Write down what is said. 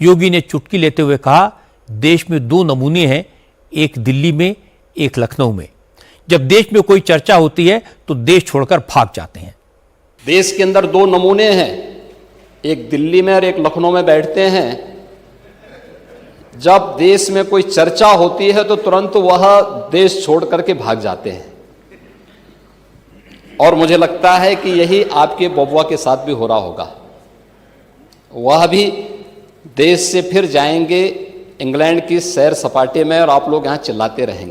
योगी ने चुटकी लेते हुए कहा, देश में दो नमूने हैं, एक दिल्ली में, एक लखनऊ में। जब देश में कोई चर्चा होती है तो देश छोड़कर भाग जाते हैं। देश के अंदर दो नमूने हैं, एक दिल्ली में और एक लखनऊ में बैठते हैं। जब देश में कोई चर्चा होती है तो तुरंत वह देश छोड़ करके भाग जाते हैं। और मुझे लगता है कि यही आपके बबुआ के साथ भी हो रहा होगा। वह भी देश से फिर जाएंगे इंग्लैंड की सैर सपाटे में और आप लोग यहां चिल्लाते रहेंगे।